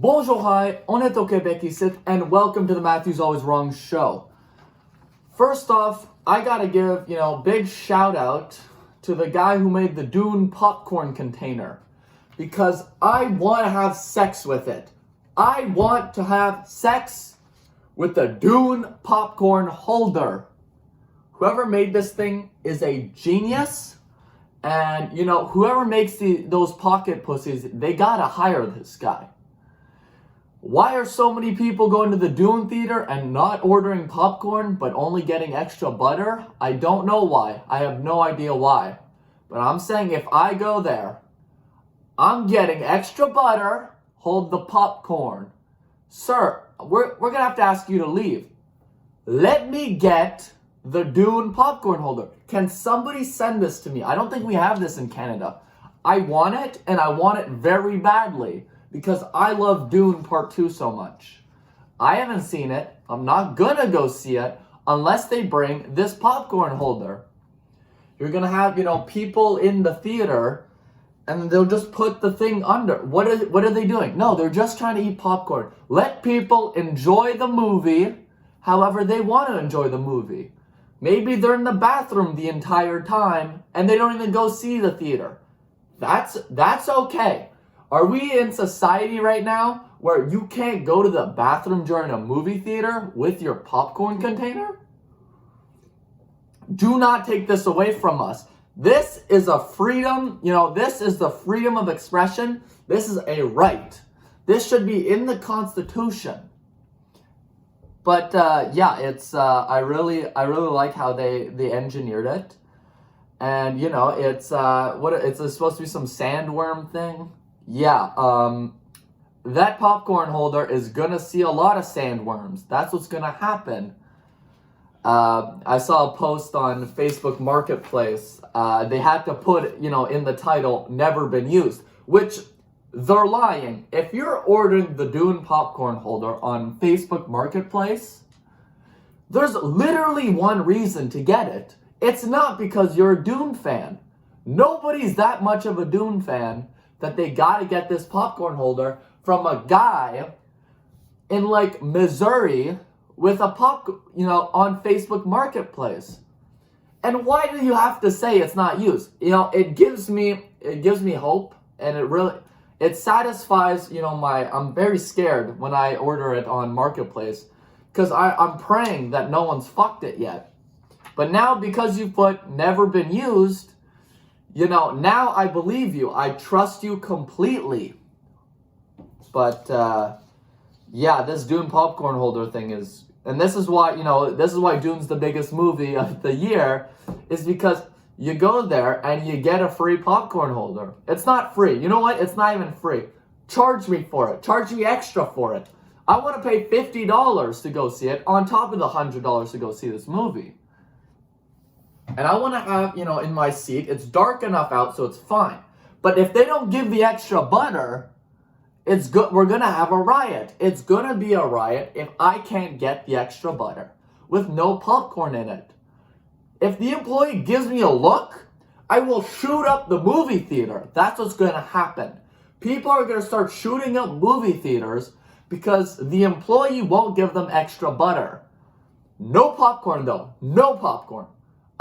Bonjour, hi, on est au Québec ici, and welcome to the Matthew's Always Wrong show. First off, I gotta give, big shout out to the guy who made the Dune popcorn container. Because I want to have sex with it. I want to have sex with the Dune popcorn holder. Whoever made this thing is a genius. And, whoever makes those pocket pussies, they gotta hire this guy. Why are so many people going to the Dune theater and not ordering popcorn, but only getting extra butter? I don't know why. I have no idea why. But I'm saying if I go there, I'm getting extra butter, hold the popcorn. Sir, we're going to have to ask you to leave. Let me get the Dune popcorn holder. Can somebody send this to me? I don't think we have this in Canada. I want it, and I want it very badly. Because I love Dune Part 2 so much. I haven't seen it. I'm not gonna go see it unless they bring this popcorn holder. You're gonna have, people in the theater and they'll just put the thing under. What are they doing? No, they're just trying to eat popcorn. Let people enjoy the movie however they want to enjoy the movie. Maybe they're in the bathroom the entire time and they don't even go see the theater. That's okay. Are we in society right now where you can't go to the bathroom during a movie theater with your popcorn container? Do not take this away from us. This is a freedom, this is the freedom of expression. This is a right. This should be in the Constitution. But it's I really like how they engineered it. And it's supposed to be some sandworm thing. Yeah, that popcorn holder is gonna see a lot of sandworms. That's what's gonna happen. I saw a post on Facebook Marketplace. They had to put, in the title, never been used, which they're lying. If you're ordering the Dune popcorn holder on Facebook Marketplace, there's literally one reason to get it. It's not because you're a Dune fan. Nobody's that much of a Dune fan that they gotta get this popcorn holder from a guy in Missouri with a on Facebook Marketplace. And why do you have to say it's not used? It gives me hope, and it satisfies, I'm very scared when I order it on Marketplace because I'm praying that no one's fucked it yet. But now because you put never been used, now I believe you. I trust you completely. But, this Dune popcorn holder thing is... And this is why, Dune's the biggest movie of the year, is because you go there and you get a free popcorn holder. It's not free. You know what? It's not even free. Charge me for it. Charge me extra for it. I want to pay $50 to go see it on top of the $100 to go see this movie. And I want to have, in my seat, it's dark enough out so it's fine. But if they don't give the extra butter, it's good. We're going to have a riot. It's going to be a riot if I can't get the extra butter with no popcorn in it. If the employee gives me a look, I will shoot up the movie theater. That's what's going to happen. People are going to start shooting up movie theaters because the employee won't give them extra butter. No popcorn, though. No popcorn.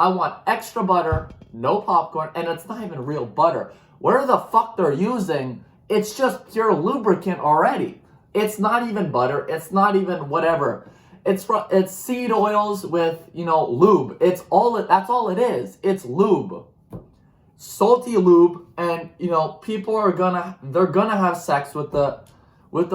I want extra butter, no popcorn, and it's not even real butter. Where the fuck they're using, it's just pure lubricant already. It's not even butter. It's not even whatever. It's seed oils with, lube. That's all it is. It's lube. Salty lube, and, people they're gonna have sex with the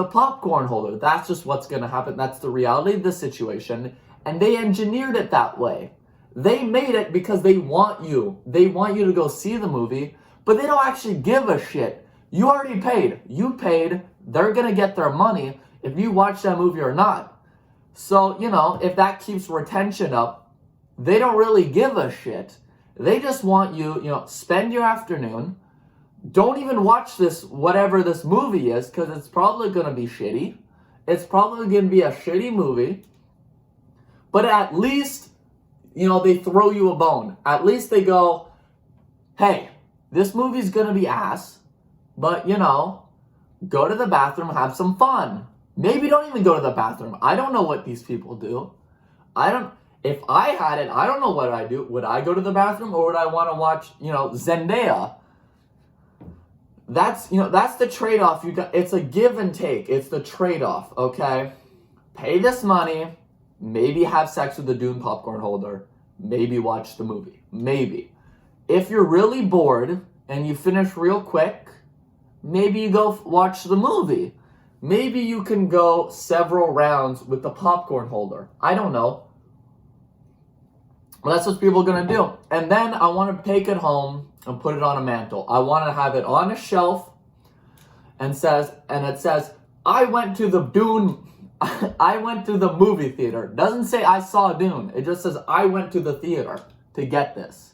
popcorn holder. That's just what's gonna happen. That's the reality of the situation, and they engineered it that way. They made it because they want you. They want you to go see the movie, but they don't actually give a shit. You already paid. You paid. They're going to get their money if you watch that movie or not. So, if that keeps retention up, they don't really give a shit. They just want you, spend your afternoon. Don't even watch whatever this movie is, because it's probably going to be shitty. It's probably going to be a shitty movie. But at least... they throw you a bone. At least they go, hey, this movie's gonna be ass, but, go to the bathroom, have some fun. Maybe don't even go to the bathroom. I don't know what these people do. If I had it, I don't know what I'd do. Would I go to the bathroom, or would I want to watch, Zendaya? That's the trade-off. It's a give and take. It's the trade-off, okay? Pay this money, maybe have sex with the Dune popcorn holder, maybe watch the movie. Maybe. If you're really bored and you finish real quick, maybe you go watch the movie. Maybe you can go several rounds with the popcorn holder. I don't know. But that's what people are going to do. And then I want to take it home and put it on a mantle. I want to have it on a shelf and it says, I went to the Dune, I went to the movie theater. It doesn't say I saw Dune. It just says I went to the theater to get this.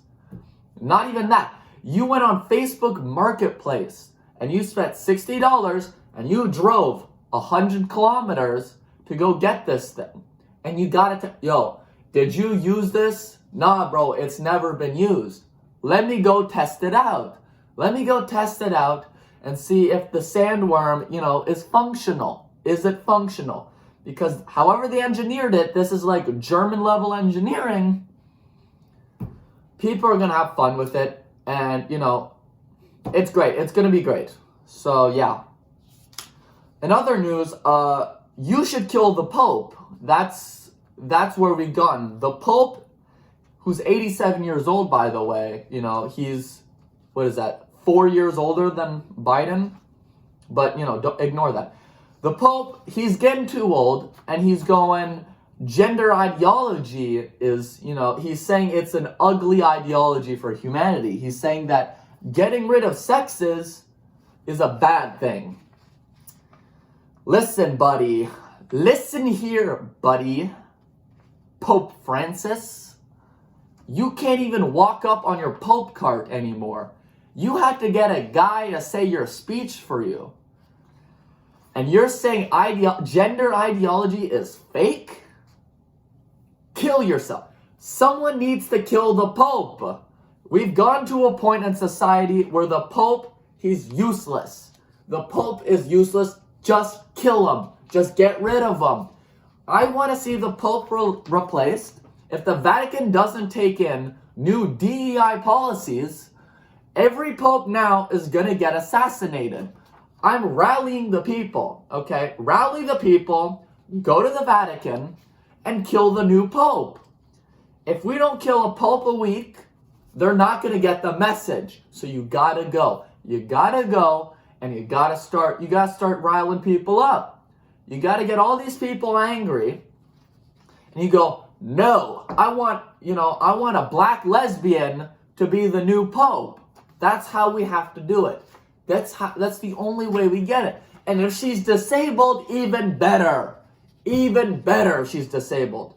Not even that. You went on Facebook Marketplace and you spent $60 and you drove 100 kilometers to go get this thing. And you got it. Did you use this? Nah, bro, it's never been used. Let me go test it out. Let me go test it out and see if the sandworm, is functional. Is it functional? Because however they engineered it, this is like German level engineering. People are going to have fun with it. And, it's great. It's going to be great. So, yeah. In other news, you should kill the Pope. That's where we've gotten. The Pope, who's 87 years old, by the way, he's, 4 years older than Biden? But, don't ignore that. The Pope, he's getting too old, and he's going, gender ideology is, he's saying it's an ugly ideology for humanity. He's saying that getting rid of sexes is a bad thing. Listen, buddy. Listen here, buddy. Pope Francis. You can't even walk up on your Pope cart anymore. You had to get a guy to say your speech for you. And you're saying gender ideology is fake? Kill yourself. Someone needs to kill the Pope. We've gone to a point in society where the Pope, he's useless. The Pope is useless. Just kill him. Just get rid of him. I want to see the Pope replaced. If the Vatican doesn't take in new DEI policies, every Pope now is going to get assassinated. I'm rallying the people, okay? Rally the people, go to the Vatican, and kill the new Pope. If we don't kill a Pope a week, they're not going to get the message. So you got to go. You got to go, and you got to start riling people up. You got to get all these people angry, and you go, no, I want a black lesbian to be the new Pope. That's how we have to do it. That's the only way we get it. And if she's disabled, even better. Even better if she's disabled.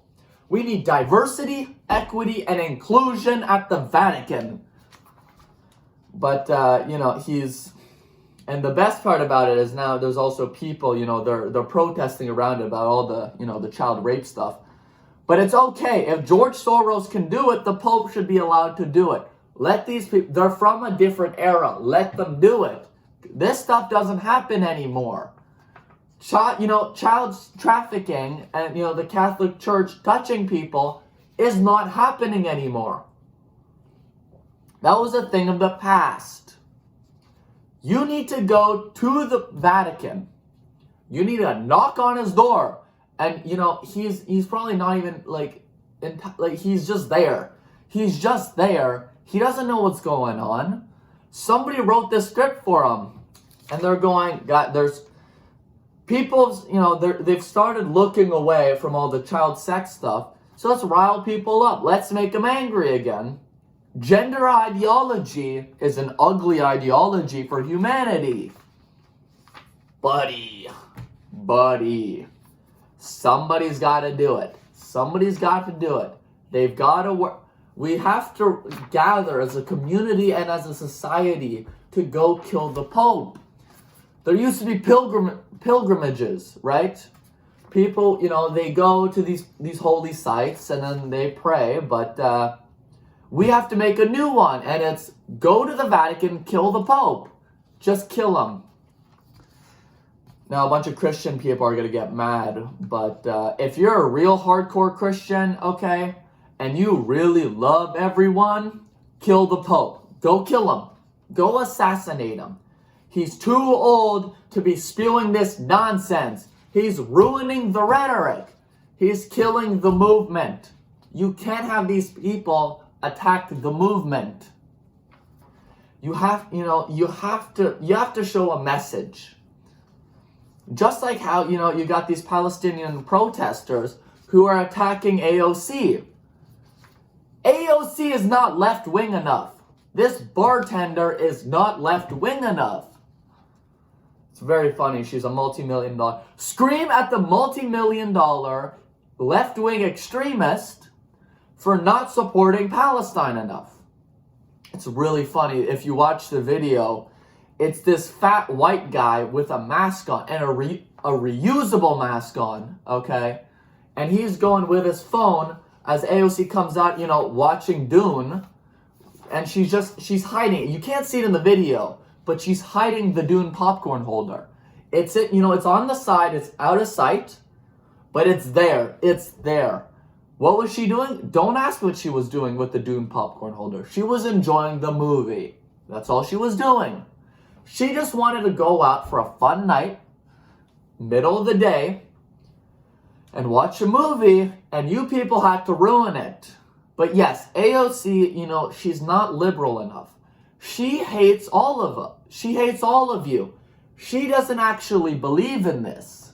We need diversity, equity, and inclusion at the Vatican. But, and the best part about it is now there's also people, they're protesting around it about all the, the child rape stuff. But it's okay. If George Soros can do it, the Pope should be allowed to do it. Let these people, they're from a different era. Let them do it. This stuff doesn't happen anymore. Child trafficking and, the Catholic Church touching people is not happening anymore. That was a thing of the past. You need to go to the Vatican. You need to knock on his door. And, he's probably not even, he's just there. He's just there. He doesn't know what's going on. Somebody wrote this script for him. And they're going, God, there's people, they've started looking away from all the child sex stuff. So let's rile people up. Let's make them angry again. Gender ideology is an ugly ideology for humanity. Buddy. Somebody's got to do it. Somebody's got to do it. They've got to work. We have to gather as a community and as a society to go kill the Pope. There used to be pilgrimages, right? People, they go to these holy sites and then they pray, but we have to make a new one, and it's go to the Vatican, kill the Pope. Just kill him. Now, a bunch of Christian people are going to get mad, but if you're a real hardcore Christian, okay, and you really love everyone, kill the Pope. Go kill him. Go assassinate him. He's too old to be spewing this nonsense. He's ruining the rhetoric. He's killing the movement. You can't have these people attack the movement. You have to show a message. Just like how, you got these Palestinian protesters who are attacking AOC. AOC is not left-wing enough. This bartender is not left-wing enough. It's very funny. She's a multi-million-dollar. Scream at the multi-million-dollar left-wing extremist for not supporting Palestine enough. It's really funny. If you watch the video, it's this fat white guy with a mask on and a reusable mask on, okay? And he's going with his phone as AOC comes out, watching Dune. And she's hiding it. You can't see it in the video, but she's hiding the Dune popcorn holder. It's on the side, it's out of sight, but it's there. It's there. What was she doing? Don't ask what she was doing with the Dune popcorn holder. She was enjoying the movie. That's all she was doing. She just wanted to go out for a fun night, middle of the day, and watch a movie, and you people had to ruin it. But yes, AOC, she's not liberal enough. She hates all of us. She hates all of you. She doesn't actually believe in this.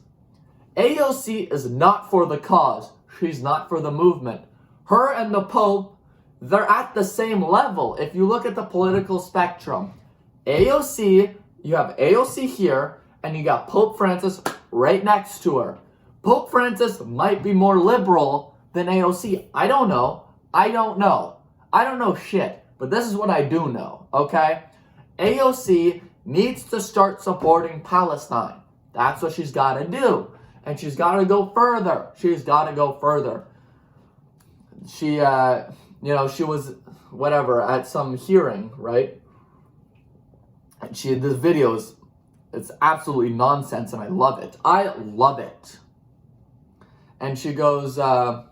AOC is not for the cause. She's not for the movement. Her and the Pope, they're at the same level. If you look at the political spectrum, AOC, you have AOC here, and you got Pope Francis right next to her. Pope Francis might be more liberal than AOC. I don't know. I don't know shit. But this is what I do know, okay? AOC needs to start supporting Palestine. That's what she's got to do. And she's got to go further. She's got to go further. She, she was, at some hearing, right? And this video it's absolutely nonsense, and I love it. I love it. And she goes, was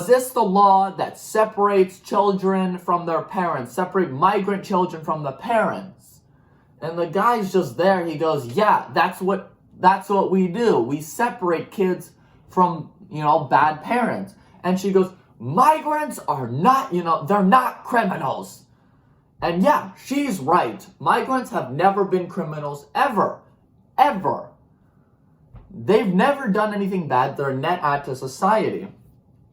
this the law that separates children from their parents, separate migrant children from the parents? And the guy's just there. He goes, yeah, that's what we do. We separate kids from, bad parents. And she goes, migrants are not, they're not criminals. And yeah, she's right. Migrants have never been criminals, ever. Ever. They've never done anything bad. They're a net add to society.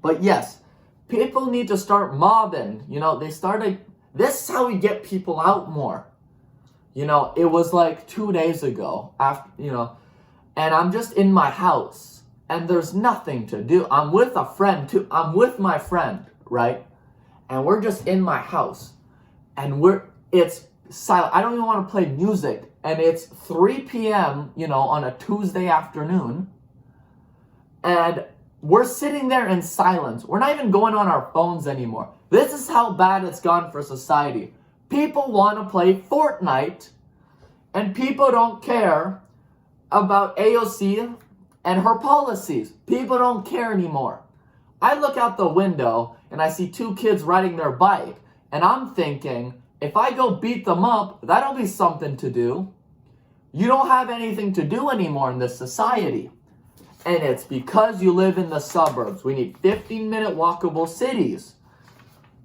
But yes, people need to start mobbing. This is how we get people out more. It was like 2 days ago, and I'm just in my house, and there's nothing to do. I'm with a friend too. I'm with my friend, right? And we're just in my house, and it's silent. I don't even want to play music, and it's 3 p.m., on a Tuesday afternoon, and we're sitting there in silence. We're not even going on our phones anymore. This is how bad it's gone for society. People want to play Fortnite, and people don't care about AOC and her policies. People don't care anymore. I look out the window, and I see 2 kids riding their bike, and I'm thinking, if I go beat them up, that'll be something to do. You don't have anything to do anymore in this society. And it's because you live in the suburbs. We need 15-minute walkable cities.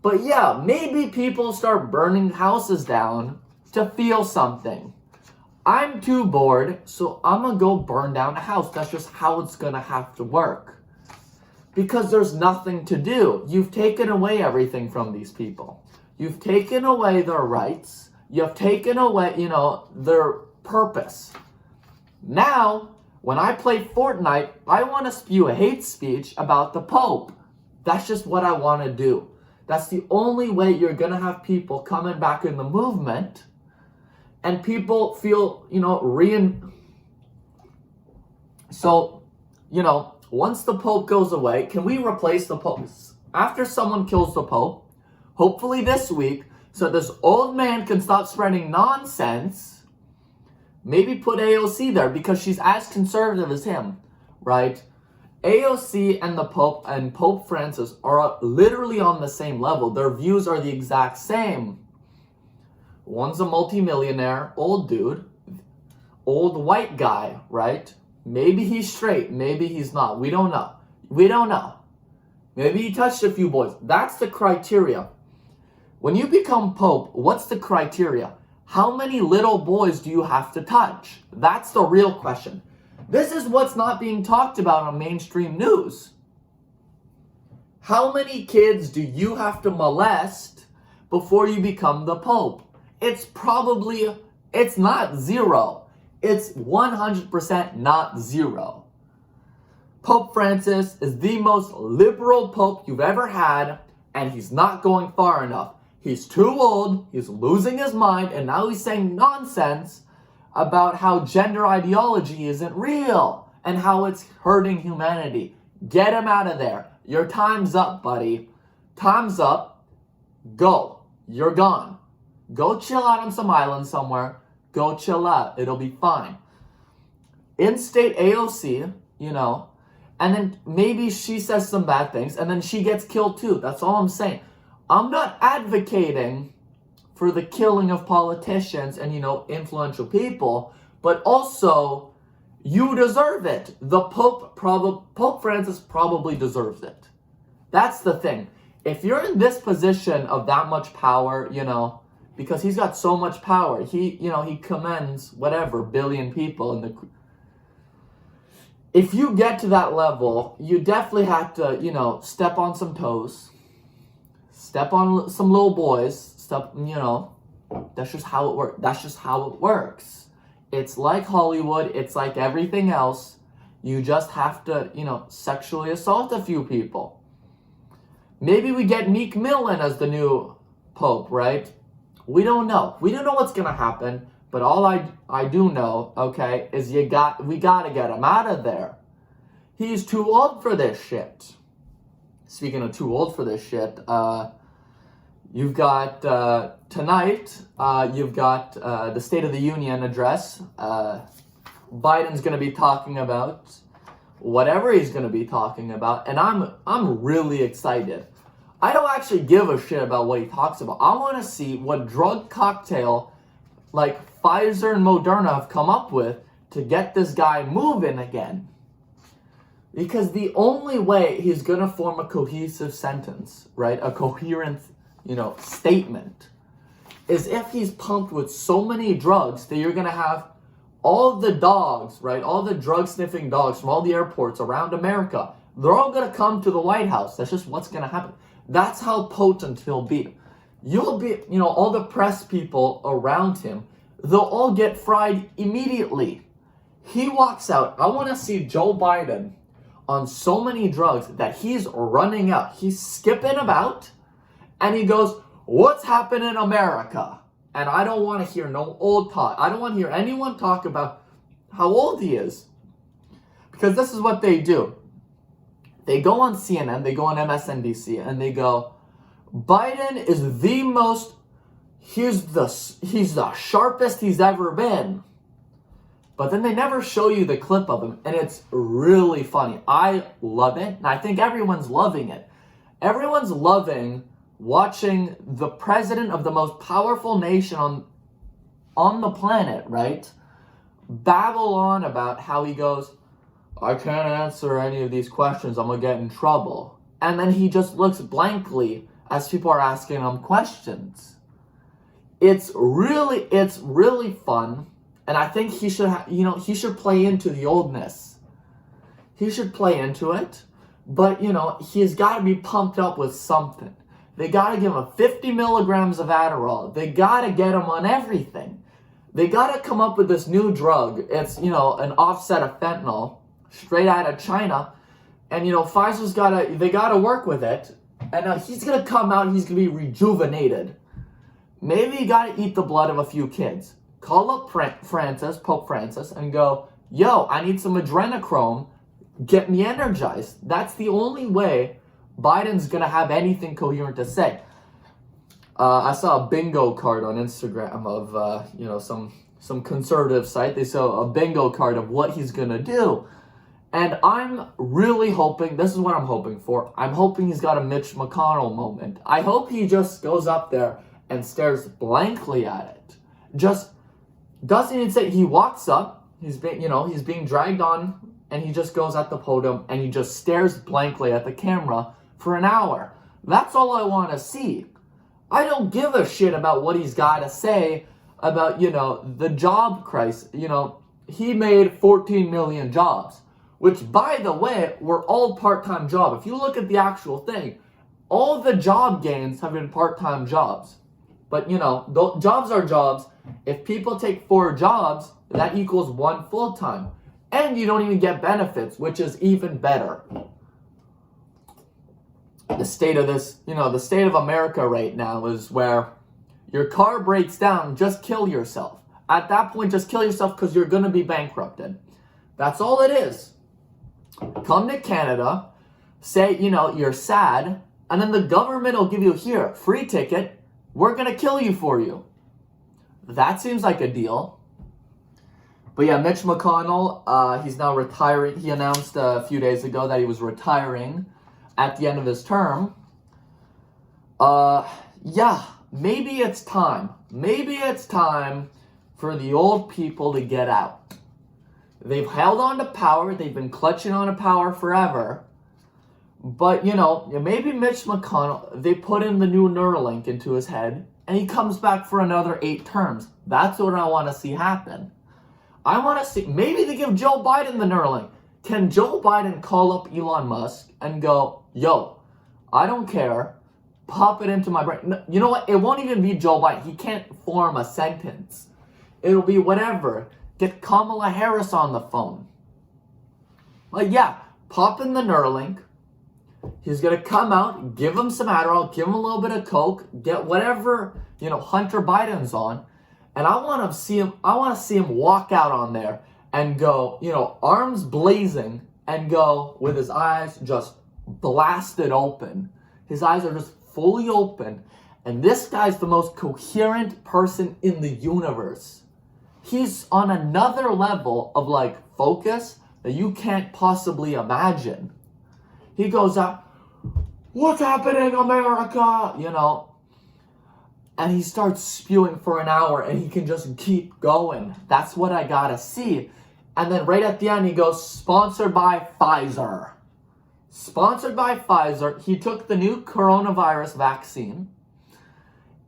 But yeah, maybe people start burning houses down to feel something. I'm too bored, so I'm going to go burn down a house. That's just how it's going to have to work. Because there's nothing to do. You've taken away everything from these people. You've taken away their rights. You've taken away, their purpose. Now, when I play Fortnite, I want to spew a hate speech about the Pope. That's just what I want to do. That's the only way you're going to have people coming back in the movement, and people feel, So, once the Pope goes away, can we replace the Pope? After someone kills the Pope, hopefully this week, so this old man can stop spreading nonsense, Maybe put AOC there because she's as conservative as him, right? AOC and the Pope and Pope Francis are literally on the same level. Their views are the exact same. One's a multimillionaire, old dude, old white guy, right? Maybe he's straight, maybe he's not. We don't know. We don't know. Maybe he touched a few boys. That's the criteria. When you become Pope, what's the criteria? How many little boys do you have to touch? That's the real question. This is what's not being talked about on mainstream news. How many kids do you have to molest before you become the Pope? It's not zero. It's 100% not zero. Pope Francis is the most liberal Pope you've ever had, and he's not going far enough. He's too old, he's losing his mind, and now he's saying nonsense about how gender ideology isn't real and how it's hurting humanity. Get him out of there. Your time's up, buddy. Time's up. Go. You're gone. Go chill out on some island somewhere. Go chill out. It'll be fine. Instate AOC, and then maybe she says some bad things, and then she gets killed too. That's all I'm saying. I'm not advocating for the killing of politicians and, influential people, but also, you deserve it. The Pope Francis probably deserves it. That's the thing. If you're in this position of that much power, because he's got so much power, he commends whatever billion people if you get to that level, you definitely have to, step on some toes, step on some little boys, that's just how it works. That's just how it works. It's like Hollywood. It's like everything else. You just have to, sexually assault a few people. Maybe we get Meek Mill in as the new Pope, right? We don't know. We don't know what's going to happen. But all I do know, okay, is we got to get him out of there. He's too old for this shit. Speaking of too old for this shit, you've got tonight, you've got the State of the Union address. Biden's going to be talking about whatever he's going to be talking about, and I'm really excited. I don't actually give a shit about what he talks about. I want to see what drug cocktail like Pfizer and Moderna have come up with to get this guy moving again. Because the only way he's going to form a cohesive sentence, right, a coherent, statement, is if he's pumped with so many drugs that you're going to have all the dogs, right, all the drug-sniffing dogs from all the airports around America, they're all going to come to the White House. That's just what's going to happen. That's how potent he'll be. You'll be, all the press people around him, they'll all get fried immediately. He walks out. I want to see Joe Biden on so many drugs that he's running out. He's skipping about, and he goes, "What's happening in America?" And I don't want to hear no old talk. I don't want to hear anyone talk about how old he is. Because this is what they do. They go on CNN, they go on MSNBC, and they go, Biden is the most, he's the sharpest he's ever been. But then they never show you the clip of him, and it's really funny. I love it, and I think everyone's loving it. Everyone's loving watching the president of the most powerful nation on the planet, right, babble on about how he goes, "I can't answer any of these questions, I'm gonna get in trouble." And then he just looks blankly as people are asking him questions. It's really fun. And I think he should, he should play into the oldness. He should play into it. But, he's got to be pumped up with something. They got to give him 50 milligrams of Adderall. They got to get him on everything. They got to come up with this new drug. It's, an offset of fentanyl straight out of China. And, Pfizer's they got to work with it. And he's going to come out, he's going to be rejuvenated. Maybe you got to eat the blood of a few kids. Call up Pope Francis, and go, "Yo, I need some adrenochrome. Get me energized." That's the only way Biden's going to have anything coherent to say. I saw a bingo card on Instagram of, some some conservative site. They show a bingo card of what he's going to do. And I'm really hoping, this is what I'm hoping for. I'm hoping he's got a Mitch McConnell moment. I hope he just goes up there and stares blankly at it. Just doesn't even say, he walks up, he's being dragged on, and he just goes at the podium and he just stares blankly at the camera for an hour. That's all I want to see. I don't give a shit about what he's got to say about, the job crisis. He made 14 million jobs, which, by the way, were all part-time jobs. If you look at the actual thing, all the job gains have been part-time jobs. But, jobs are jobs. If people take 4 jobs, that equals 1 full-time. And you don't even get benefits, which is even better. The state of the state of America right now is where your car breaks down, just kill yourself. At that point, just kill yourself because you're going to be bankrupted. That's all it is. Come to Canada, say, you're sad, and then the government will give you, here, free ticket, we're going to kill you for you. That seems like a deal. But yeah, Mitch McConnell, he's now retiring. He announced a few days ago that he was retiring at the end of his term. Yeah, maybe it's time. Maybe it's time for the old people to get out. They've held on to power. They've been clutching on to power forever. But, maybe Mitch McConnell, they put in the new Neuralink into his head, and he comes back for another 8 terms. That's what I want to see happen. I want to see, maybe they give Joe Biden the Neuralink. Can Joe Biden call up Elon Musk and go, yo, I don't care, pop it into my brain. No, you know what? It won't even be Joe Biden. He can't form a sentence. It'll be whatever. Get Kamala Harris on the phone. Like, yeah, pop in the Neuralink. He's going to come out, give him some Adderall, give him a little bit of Coke, get whatever, Hunter Biden's on. And I want to see him walk out on there and go, arms blazing, and go with his eyes just blasted open. His eyes are just fully open. And this guy's the most coherent person in the universe. He's on another level of focus that you can't possibly imagine. He goes up, what's happening, America? And he starts spewing for an hour and he can just keep going. That's what I gotta see. And then right at the end he goes, sponsored by Pfizer. Sponsored by Pfizer. He took the new coronavirus vaccine.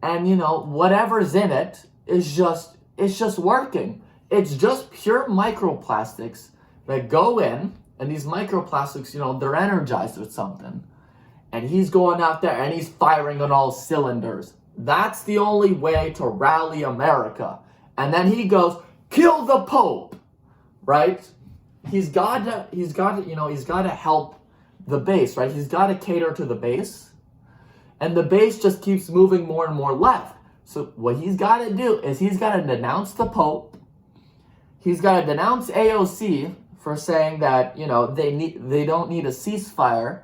And whatever's in it is just working. It's just pure microplastics that go in, and these microplastics, they're energized with something. And he's going out there and he's firing on all cylinders. That's the only way to rally America. And then he goes, kill the Pope, right? He's got to help the base, right? He's got to cater to the base. And the base just keeps moving more and more left. So what he's got to do is he's got to denounce the Pope. He's got to denounce AOC for saying that, they don't need a ceasefire.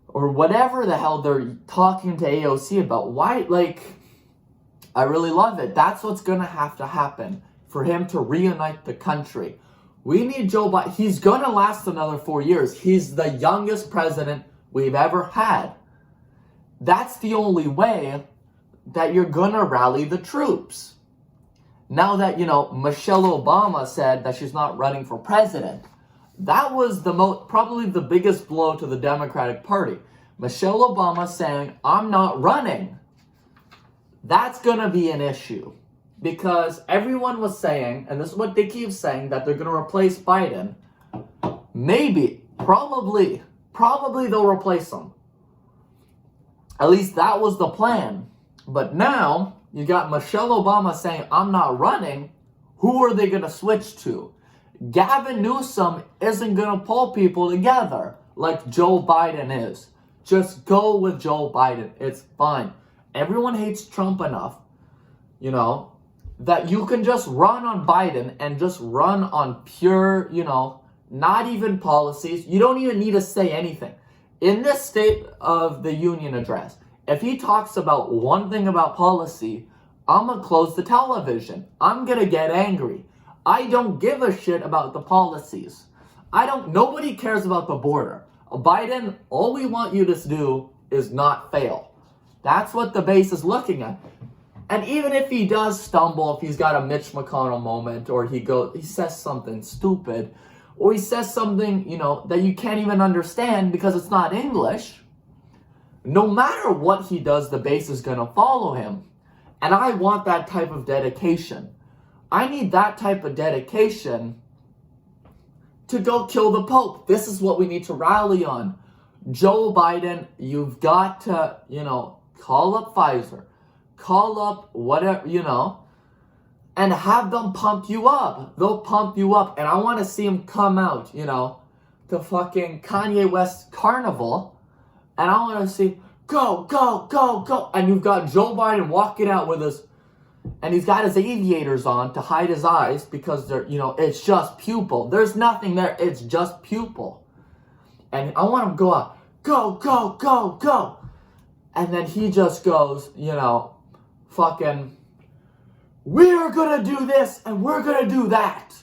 Or whatever the hell they're talking to AOC about. Why, I really love it. That's what's going to have to happen for him to reunite the country. We need Joe Biden. He's going to last another 4 years. He's the youngest president we've ever had. That's the only way that you're going to rally the troops. Now that, Michelle Obama said that she's not running for president, that was probably the biggest blow to the Democratic Party. Michelle Obama saying, I'm not running. That's going to be an issue. Because everyone was saying, and this is what they keep saying, that they're going to replace Biden. Maybe, probably they'll replace him. At least that was the plan. But now, you got Michelle Obama saying, I'm not running. Who are they going to switch to? Gavin Newsom isn't going to pull people together like Joe Biden is. Just go with Joe Biden. It's fine. Everyone hates Trump enough, that you can just run on Biden and just run on pure, not even policies. You don't even need to say anything. In this State of the Union address, if he talks about one thing about policy, I'm going to close the television. I'm going to get angry. I don't give a shit about the policies. Nobody cares about the border. Biden, all we want you to do is not fail. That's what the base is looking at. And even if he does stumble, if he's got a Mitch McConnell moment, or he says something stupid, or he says something, that you can't even understand because it's not English, no matter what he does, the base is going to follow him. And I want that type of dedication. I need that type of dedication to go kill the Pope. This is what we need to rally on. Joe Biden, you've got to, call up Pfizer, call up whatever, and have them pump you up. They'll pump you up. And I want to see him come out, to fucking Kanye West Carnival. And I want to see, go, go, go, go. And you've got Joe Biden walking out with his, and he's got his aviators on to hide his eyes because they're, it's just pupil. There's nothing there. It's just pupil. And I want him to go out, go, go, go, go. And then he just goes, fucking, we're going to do this and we're going to do that.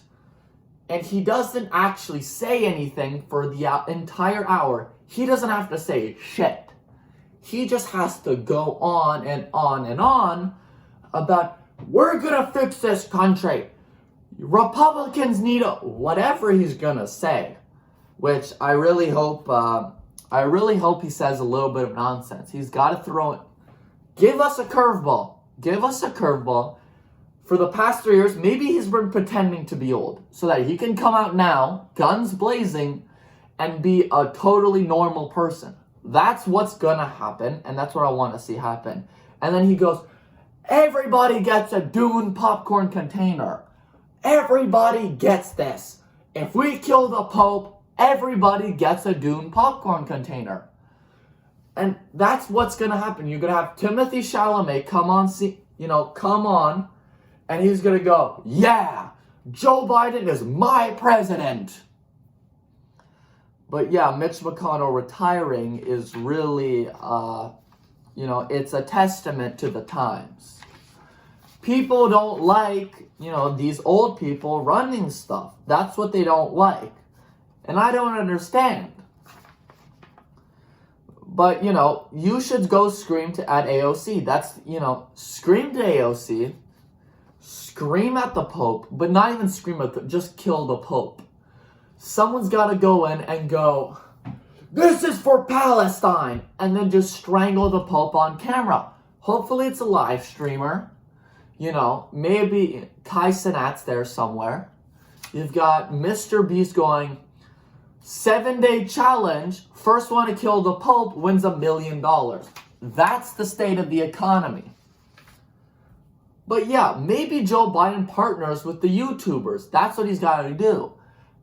And he doesn't actually say anything for the entire hour. He doesn't have to say shit. He just has to go on and on and on about, we're going to fix this country. Republicans need whatever he's going to say, which I really hope he says a little bit of nonsense. He's got to throw it. Give us a curveball. Give us a curveball. For the past 3 years, maybe he's been pretending to be old so that he can come out now, guns blazing, and be a totally normal person. That's what's going to happen, and that's what I want to see happen. And then he goes, everybody gets a Dune popcorn container. Everybody gets this. If we kill the Pope, everybody gets a Dune popcorn container. And that's what's going to happen. You're going to have Timothy Chalamet come on, and he's going to go, yeah, Joe Biden is my president. But yeah, Mitch McConnell retiring is really, it's a testament to the times. People don't like, these old people running stuff. That's what they don't like. And I don't understand. But, you should go scream at AOC. That's, scream to AOC. Scream at the Pope. But not even scream at just kill the Pope. Someone's got to go in and go, this is for Palestine. And then just strangle the Pope on camera. Hopefully it's a live streamer. Maybe Kai Cenat's there somewhere. You've got Mr. Beast going, 7-day challenge. First one to kill the Pope wins $1 million. That's the state of the economy. But yeah, maybe Joe Biden partners with the YouTubers. That's what he's got to do.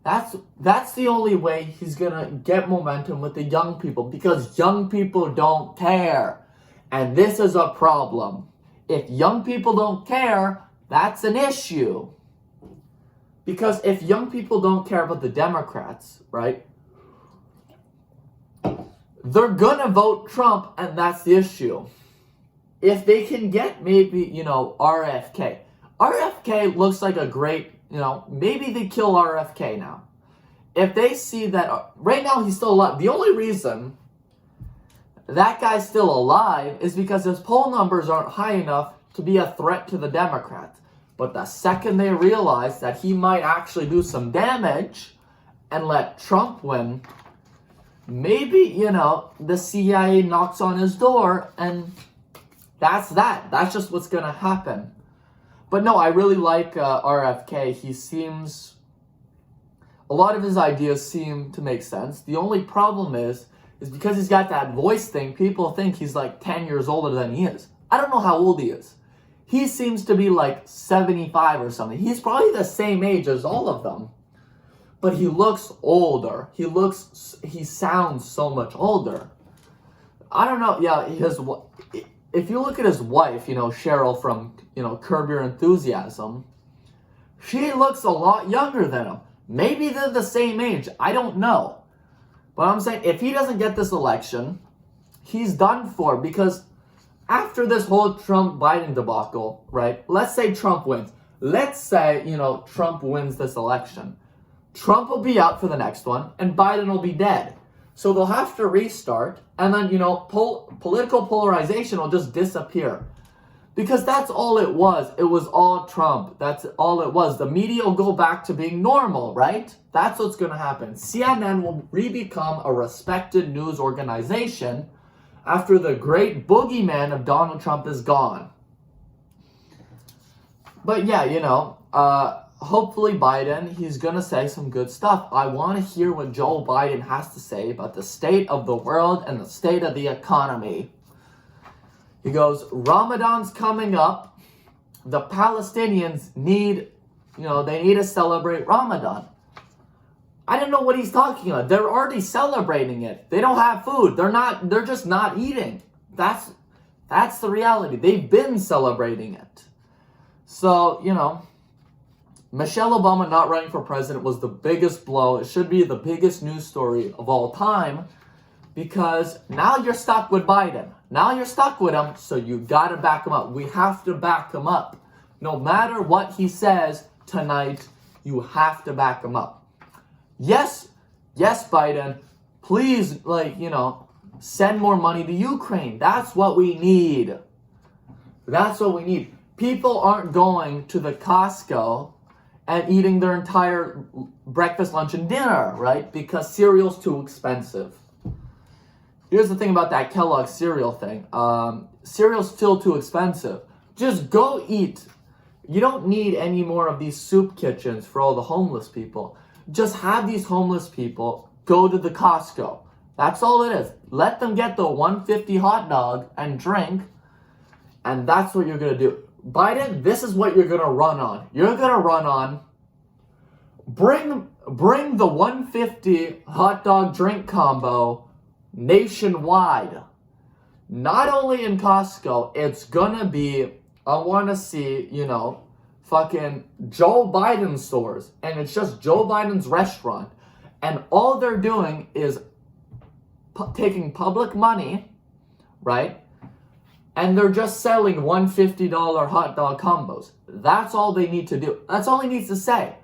That's the only way he's going to get momentum with the young people, because young people don't care. And this is a problem. If young people don't care, that's an issue. Because if young people don't care about the Democrats, right, they're going to vote Trump, and that's the issue. If they can get maybe, RFK. RFK looks like a great, maybe they kill RFK now. If they see that, right now he's still alive. The only reason that guy's still alive is because his poll numbers aren't high enough to be a threat to the Democrats. But the second they realize that he might actually do some damage and let Trump win, maybe, the CIA knocks on his door, and that's that. That's just what's going to happen. But no, I really like RFK. He seems, a lot of his ideas seem to make sense. The only problem is because he's got that voice thing, people think he's like 10 years older than he is. I don't know how old he is. He seems to be like 75 or something. He's probably the same age as all of them. But he looks older. He sounds so much older. I don't know. Yeah, if you look at his wife, Cheryl from, Curb Your Enthusiasm, she looks a lot younger than him. Maybe they're the same age. I don't know. But I'm saying if he doesn't get this election, he's done for, because after this whole Trump-Biden debacle, right? Let's say Trump wins. Let's say, Trump wins this election. Trump will be out for the next one, and Biden will be dead. So they'll have to restart, and then, political polarization will just disappear. Because that's all it was. It was all Trump. That's all it was. The media will go back to being normal, right? That's what's going to happen. CNN will re-become a respected news organization after the great boogeyman of Donald Trump is gone. But yeah, hopefully Biden, he's going to say some good stuff. I want to hear what Joe Biden has to say about the state of the world and the state of the economy. He goes, Ramadan's coming up. The Palestinians need to celebrate Ramadan. I don't know what he's talking about. They're already celebrating it. They don't have food. They're just not eating. That's the reality. They've been celebrating it. So, Michelle Obama not running for president was the biggest blow. It should be the biggest news story of all time, because now you're stuck with Biden. Now you're stuck with him, so you gotta back him up. We have to back him up. No matter what he says tonight, you have to back him up. Yes, Biden, please, send more money to Ukraine. That's what we need. That's what we need. People aren't going to the Costco and eating their entire breakfast, lunch, and dinner, right? Because cereal's too expensive. Here's the thing about that Kellogg's cereal thing. Cereal's still too expensive. Just go eat. You don't need any more of these soup kitchens for all the homeless people. Just have these homeless people go to the Costco. That's all it is. Let them get the $1.50 hot dog and drink, and that's what you're going to do. Biden, this is what you're going to run on. You're going to run on, bring the $1.50 hot dog drink combo nationwide. Not only in Costco, it's gonna be, I want to see, fucking Joe Biden stores, and it's just Joe Biden's restaurant, and all they're doing is taking public money, right, and they're just selling $1.50 hot dog combos. That's all they need to do. That's all he needs to say.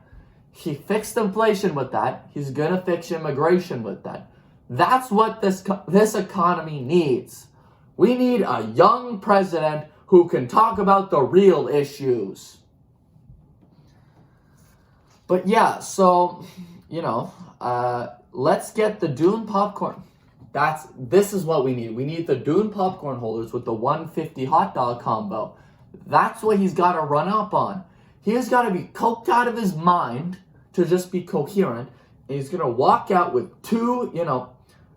He fixed inflation with that. He's gonna fix immigration with that. That's what this economy needs. We need a young president who can talk about the real issues. But yeah, so, let's get the Dune popcorn. This is what we need. We need the Dune popcorn holders with the $1.50 hot dog combo. That's what he's got to run up on. He has got to be coked out of his mind to just be coherent. And he's going to walk out with two,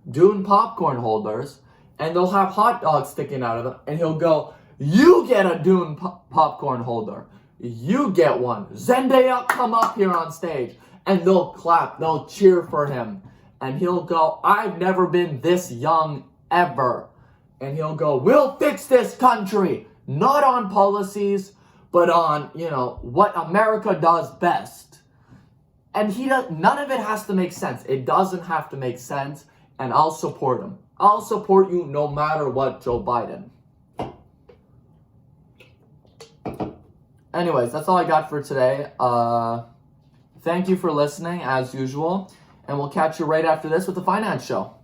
Dune popcorn holders, and they'll have hot dogs sticking out of them, and he'll go, you get a Dune popcorn holder. You get one. Zendaya, come up here on stage. And they'll clap. They'll cheer for him. And he'll go, I've never been this young ever. And he'll go, we'll fix this country. Not on policies, but on, what America does best. And none of it has to make sense. It doesn't have to make sense. And I'll support him. I'll support you no matter what, Joe Biden. Anyways, that's all I got for today. Thank you for listening, as usual. And we'll catch you right after this with the Finance Show.